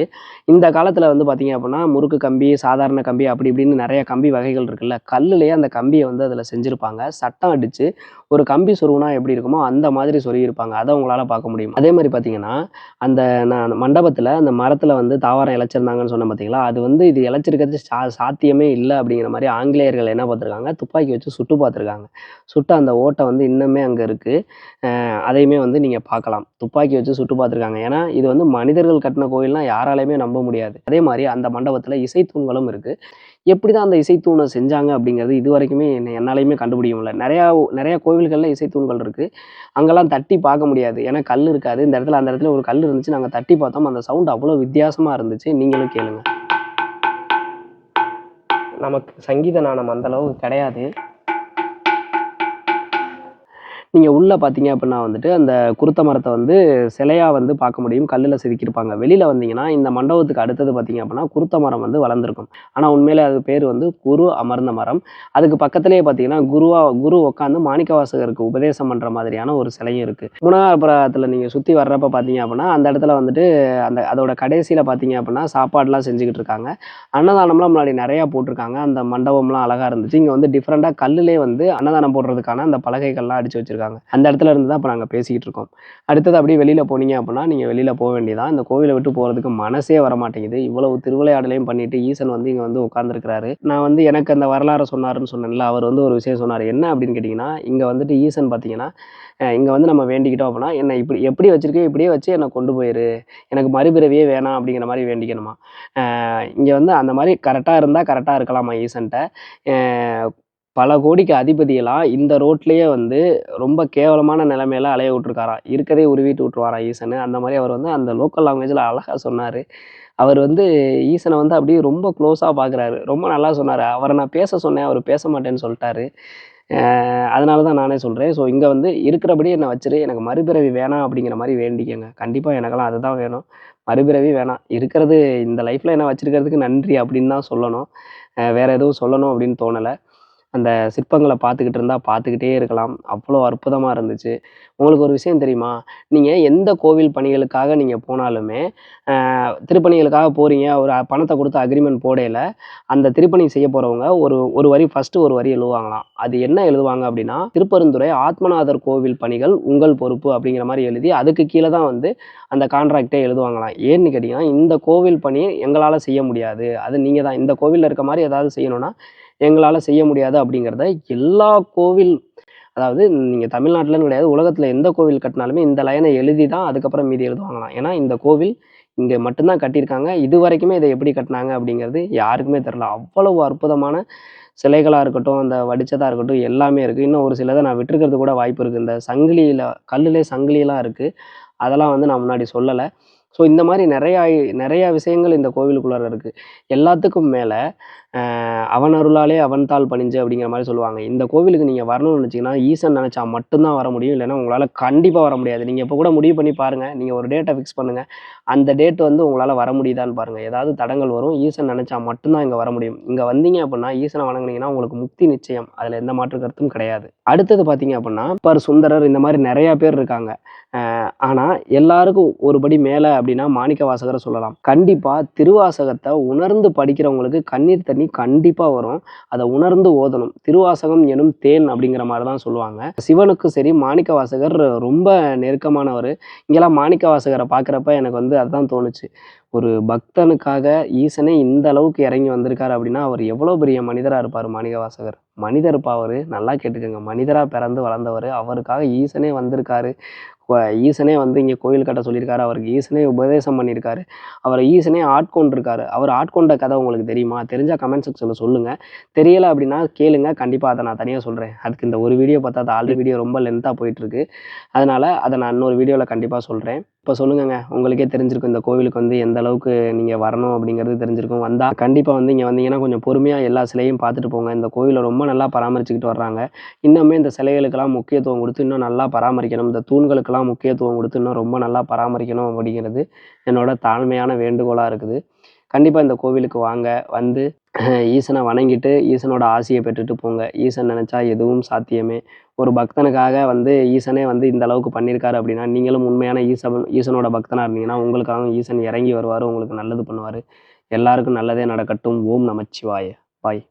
இந்த காலத்துல வந்து பார்த்தீங்க அப்படின்னா, முறுக்கு கம்பி, சாதாரண கம்பி அப்படி இப்படின்னு நெறைய கம்பி வகைகள் இருக்குல்ல. கல்லுலயே அந்த கம்பிய வந்து அதுல செஞ்சிருப்பாங்க. சட்டம் அடிச்சு ஒரு கம்பி சொருகுனா எப்படி இருக்குமோ, அந்த மாதிரி சொருகியிருப்பாங்க. அத உங்களால பார்க்க முடியும். அதே மாரி பார்த்தீங்கன்னா, அந்த அந்த மண்டபத்துல அந்த மரத்துல வந்து தாவாரம் இழச்சிருந்தாங்கன்னு சொன்னேன் பார்த்தீங்களா, அது வந்து இது இழச்சிருக்கிறது சாத்தியமே இல்ல அப்படிங்கிற மாரி ஆங்கிலேயர்கள் என்ன பார்த்துருக்காங்க, துப்பாக்கி வச்சு சுட்டு பார்த்துருக்காங்க. சுட்ட அந்த ஓட்ட வந்து இன்னுமே அங்க இருக்கு. அதையுமே வந்து நீங்க பார்க்கலாம். துப்பாக்கி வச்சு சுட்டு பார்த்துருக்காங்க. ஏன்னா, இது வந்து மனிதர்கள் கட்டின கோயில்னா யாராலயுமே நம்ப முடியாது. அதே மாரி அந்த மண்டபத்துல இசைத்தூண்களும் இருக்கு. எப்படிதான் அந்த இசைத்தூண செஞ்சாங்க அப்படிங்கிறது இதுவரைக்குமே என்னாலயுமே கண்டுபிடிக்க முடியல. நெறைய கோவில்கள்ல இசைத்தூண்கள் இருக்கு. அங்கலாம் தட்டி பார்க்க முடியாது. ஏன்னா கல் இருக்காது. அந்த இடத்துல ஒரு கல் இருந்துச்சு. நாங்க தட்டி பார்த்தோம். அந்த சவுண்ட் அவ்வளோ வித்தியாசமா இருந்துச்சு. நீங்களும் கேளுங்க. நமக்கு சங்கீத நாணம் அந்த அளவு கிடையாது. நீங்க உள்ள பார்த்தீங்க அப்படின்னா வந்துட்டு, அந்த குருத்த மரத்த வந்து சிலையா வந்து பார்க்க முடியும். கல்லுல செதுக்கியிருப்பாங்க. வெளியில வந்தீங்கன்னா, இந்த மண்டபத்துக்கு அடுத்தது பார்த்தீங்க அப்படின்னா, குருத்த மரம் வந்து வளர்ந்திருக்கும். ஆனா உண்மையிலே அது பேரு வந்து குரு அமர்ந்த மரம். அதுக்கு பக்கத்திலேயே பார்த்தீங்கன்னா, குரு உட்கார்ந்து மாணிக்கவாசகருக்கு உபதேசம் பண்ற மாதிரியான ஒரு சிலையும் இருக்கு. மூணாவது நீங்க சுத்தி வர்றப்ப பார்த்தீங்க அப்படின்னா, அந்த இடத்துல வந்துட்டு அதோட கடைசியில பார்த்தீங்க அப்படின்னா, சாப்பாடுலாம் செஞ்சுகிட்டு இருக்காங்க. அன்னதானம்லாம் முன்னாடி நெறையா போட்டிருக்காங்க. அந்த மண்டபம்லாம் அழகா இருந்துச்சு. இங்க வந்து டிஃபரெண்ட்டா கல்லுலயே வந்து அன்னதானம் போடுறதுக்கான அந்த பலகைகள்லாம் அடிச்சு வச்சிருக்காங்க. அந்த இடத்துல இருந்து தான் இப்ப நாங்க பேசிக்கிட்டு இருக்கோம். அடுத்தது அப்படியே வெளியில போனீங்க அப்படின்னா, நீங்க வெளியில போ வேண்டியதுதான். இந்த கோவில விட்டு போறதுக்கு மனசே வரமாட்டேங்குது. இவ்வளவு திருவிளையாடலையும் பண்ணிட்டு ஈசன் வந்து இங்க வந்து உட்கார்ந்திருக்கிறாரு. நான் வந்து எனக்கு அந்த வரலாற சொன்னாருன்னு சொன்னேன்ல, அவர் வந்து ஒரு விஷயம் சொன்னாரு. என்ன அப்படின்னு கேட்டீங்கன்னா, இங்க வந்துட்டு ஈசன் பார்த்தீங்கன்னா, இங்க வந்து நம்ம வேண்டிக்கிட்டோம் அப்படின்னா, "என்ன இப்படி எப்படி வச்சிருக்கியோ இப்படியே வச்சு என்ன கொண்டு போயிரு. எனக்கு மறுபிறவியே வேணாம்." அப்படிங்கிற மாரி வேண்டிக்கணுமாம். இங்க வந்து அந்த மாரி கரெக்ட்டா இருந்தா கரெக்ட்டா இருக்கலாமா ஈசன்ட்ட. அ பல கோடிக்கு அதிபதியெல்லாம் இந்த ரோட்லயே வந்து ரொம்ப கேவலமான நிலைமையில அலைய விட்டுருக்காராம். இருக்கறதே உருவிட்டு விட்டுருவாராம் ஈசனு. அந்த மாரி அவர் வந்து அந்த லோக்கல் லாங்குவேஜ்ல அழகா சொன்னாரு. அவர் வந்து ஈசன வந்து அப்படியே ரொம்ப க்ளோஸா பார்க்குறாரு. ரொம்ப நல்லா சொன்னாரு. அவர நான் பேச சொன்னேன். அவரு பேச மாட்டேன்னு சொல்ட்டாரு. அதனால தான் நானே சொல்றேன். ஸோ இங்க வந்து இருக்கிறபடி என்ன வச்சுரு. எனக்கு மறுபிறவி வேணாம் அப்படிங்கிற மாரி வேண்டிக்கங்க. கண்டிப்பா எனக்கெல்லாம் அதுதான் வேணும். மறுபிறவி வேணாம். இருக்கிறது இந்த லைஃப்ல என்ன வச்சிருக்கிறதுக்கு நன்றி அப்படின்னு தான் சொல்லணும். வேற எதுவும் சொல்லணும் அப்படின்னு தோணல. அந்த சிற்பங்கள பார்த்துக்கிட்டு இருந்தா பார்த்துக்கிட்டே இருக்கலாம். அவ்வளோ அற்புதமா இருந்துச்சு. உங்களுக்கு ஒரு விஷயம் தெரியுமா? நீங்க எந்த கோவில் பணிகளுக்காக நீங்க போனாலுமே, திருப்பணிகளுக்காக போறீங்க. ஒரு பணத்த குடுத்து அக்ரீமெண்ட் போடையில, அந்த திருப்பணி செய்ய போறவங்க ஒரு ஒரு வரி ஃபர்ஸ்ட்டு ஒரு வரி எழுதுவாங்களாம். அது என்ன எழுதுவாங்க அப்டின்னா, "திருப்பரந்துறை ஆத்மநாதர் கோவில் பணிகள் உங்கள் பொறுப்பு" அப்படிங்கிற மாரி எழுதி, அதுக்கு கீழ தான் வந்து அந்த கான்ட்ராக்ட்டே எழுதுவாங்களாம். ஏன்னு கேட்டீங்கன்னா, "இந்த கோவில் பணி எங்களால செய்ய முடியாது. அது நீங்க தான் இந்த கோவில்ல இருக்க மாரி ஏதாவது செய்யணும்னா, எங்களால செய்ய முடியாது" அப்படிங்கிறத எல்லா கோவில் அதாவது நீங்க தமிழ்நாட்டுலன்னு கிடையாது. உலகத்துல எந்த கோவில் கட்டினாலுமே இந்த லைன எழுதி தான் அதுக்கப்புறம் மீதி எழுதுவாங்களாம். ஏன்னா, இந்த கோவில் இங்க மட்டும் தான் கட்டியிருக்காங்க. இதுவரைக்குமே இத எப்படி கட்டுனாங்க அப்படிங்கிறது யாருக்குமே தெரியல. அவ்வளவு அற்புதமான சிலைகளா இருக்கட்டும், அந்த வடிச்சதா இருக்கட்டும் எல்லாமே இருக்கு. இன்னும் ஒரு சிலத நான் விட்டுருக்கிறது கூட வாய்ப்பு இருக்கு. இந்த சங்கிலியில கல்லுலே சங்கிலிலாம் இருக்கு. அதெல்லாம் வந்து நான் முன்னாடி சொல்லல. ஸோ இந்த மாரி நெறைய விஷயங்கள் இந்த கோவிலுக்குள்ளார இருக்கு. எல்லாத்துக்கும் மேல "அவன் அருளாலே அவன் தாள் பணிஞ்சு" அப்படிங்கிற மாரி சொல்லுவாங்க. இந்த கோவிலுக்கு நீங்க வரணும்னு நெனச்சீங்கன்னா, ஈசன் நெனச்சா மட்டும் தான் வர முடியும். இல்லன்னா உங்களால கண்டிப்பா வர முடியாது. நீங்க இப்ப கூட முடிவு பண்ணி பாருங்க. நீங்க ஒரு டேட்ட ஃபிக்ஸ் பண்ணுங்க. அந்த டேட் வந்து உங்களால வர முடியுதான்னு பாருங்க. ஏதாவது தடங்கல் வரும். ஈசன் நெனச்சா மட்டும் தான் இங்க வர முடியும். இங்க வந்தீங்க அப்டின்னா, ஈசன வணங்குனீங்கன்னா உங்களுக்கு முக்தி நிச்சயம். அதுல எந்த மாற்று கருத்தும் கிடையாது. அடுத்தது பார்த்தீங்க அப்டின்னா, அப்பர், சுந்தரர் இந்த மாரி நெறைய பேர் இருக்காங்க. ஆனா எல்லாருக்கும் ஒரு படி மேல அப்டின்னா மாணிக்கவாசகர சொல்லலாம். கண்டிப்பா திருவாசகத்த உணர்ந்து படிக்கிறவங்களுக்கு கண்ணீர் தண்ணி கண்டிப்பா வரும். அத உணர்ந்து ஓதணும். திருவாசகம் எனும் தேன் அப்படிங்கிற மாரி தான் சொல்லுவாங்க. சிவனுக்கும் சரி மாணிக்கவாசகர் ரொம்ப நெருக்கமானவரு. இங்கெல்லாம் மாணிக்கவாசகர பார்க்குறப்ப எனக்கு வந்து அதான் தோணுச்சு. ஒரு பக்தனுக்காக ஈசனே இந்த அளவுக்கு இறங்கி வந்திருக்காரு அப்படின்னா, அவர் எவ்வளோ பெரிய மனிதரா இருப்பாரு மாணிக்கவாசகர். மனிதர்ப்பா அவரு. நல்லா கேட்டுக்கங்க. மனிதரா பிறந்து வளர்ந்தவரு. அவருக்காக ஈசனே வந்திருக்காரு. ஈசனே வந்து இங்கே கோயில் கட்ட சொல்லியிருக்காரு. அவருக்கு ஈசனே உபதேசம் பண்ணியிருக்காரு. அவரை ஈசனே ஆட்கொண்டிருக்காரு. அவர் ஆட்கொண்ட கதை உங்களுக்கு தெரியுமா? தெரிஞ்சா கமெண்ட் செக்ஷன்ல சொல்லுங்க. தெரியல அப்படின்னா கேளுங்க. கண்டிப்பா அத நான் தனியா சொல்றேன். அதுக்கு இந்த ஒரு வீடியோ பத்தாது. ஆல்ரெடி வீடியோ ரொம்ப லென்த்தா போயிட்டுருக்கு. அதனால அத நான் இன்னொரு வீடியோல கண்டிப்பா சொல்றேன். இப்ப சொல்லுங்கங்க. உங்களுக்கே தெரிஞ்சிருக்கும் இந்த கோவிலுக்கு வந்து எந்த அளவுக்கு நீங்க வரணும் அப்படிங்கிறது தெரிஞ்சிருக்கும். வந்தா கண்டிப்பா வந்து இங்க வந்தீங்கன்னா கொஞ்சம் பொறுமையா எல்லா சிலையும் பார்த்துட்டு போங்க. இந்த கோவில ரொம்ப நல்லா பராமரிச்சுக்கிட்டு வர்றாங்க. இன்னுமே இந்த சிலைகளுக்கெல்லாம் முக்கியத்துவம் குடுத்து இன்னும் நல்லா பராமரிக்கணும். இந்த தூண்களுக்கெல்லாம் முக்கியத்துவம் குடுத்து இன்னும் ரொம்ப நல்லா பராமரிக்கணும் அப்படிங்கிறது என்னோட தாழ்மையான வேண்டுகோளா இருக்குது. கண்டிப்பா இந்த கோவிலுக்கு வாங்க. வந்து ஈசன வணங்கிட்டு, ஈசனோட ஆசிய பெற்றுட்டு போங்க. ஈசன் நெனச்சா எதுவும் சாத்தியமே. ஒரு பக்தனுக்காக வந்து ஈசனே வந்து இந்த அளவுக்கு பண்ணியிருக்காரு அப்படின்னா, நீங்களும் உண்மையான ஈசனோட பக்தனா இருந்தீங்கன்னா, உங்களுக்காகவும் ஈசன் இறங்கி வருவாரு. உங்களுக்கு நல்லது பண்ணுவாரு. எல்லாருக்கும் நல்லதே நடக்கட்டும். ஓம் நமச்சிவாய! பாய்.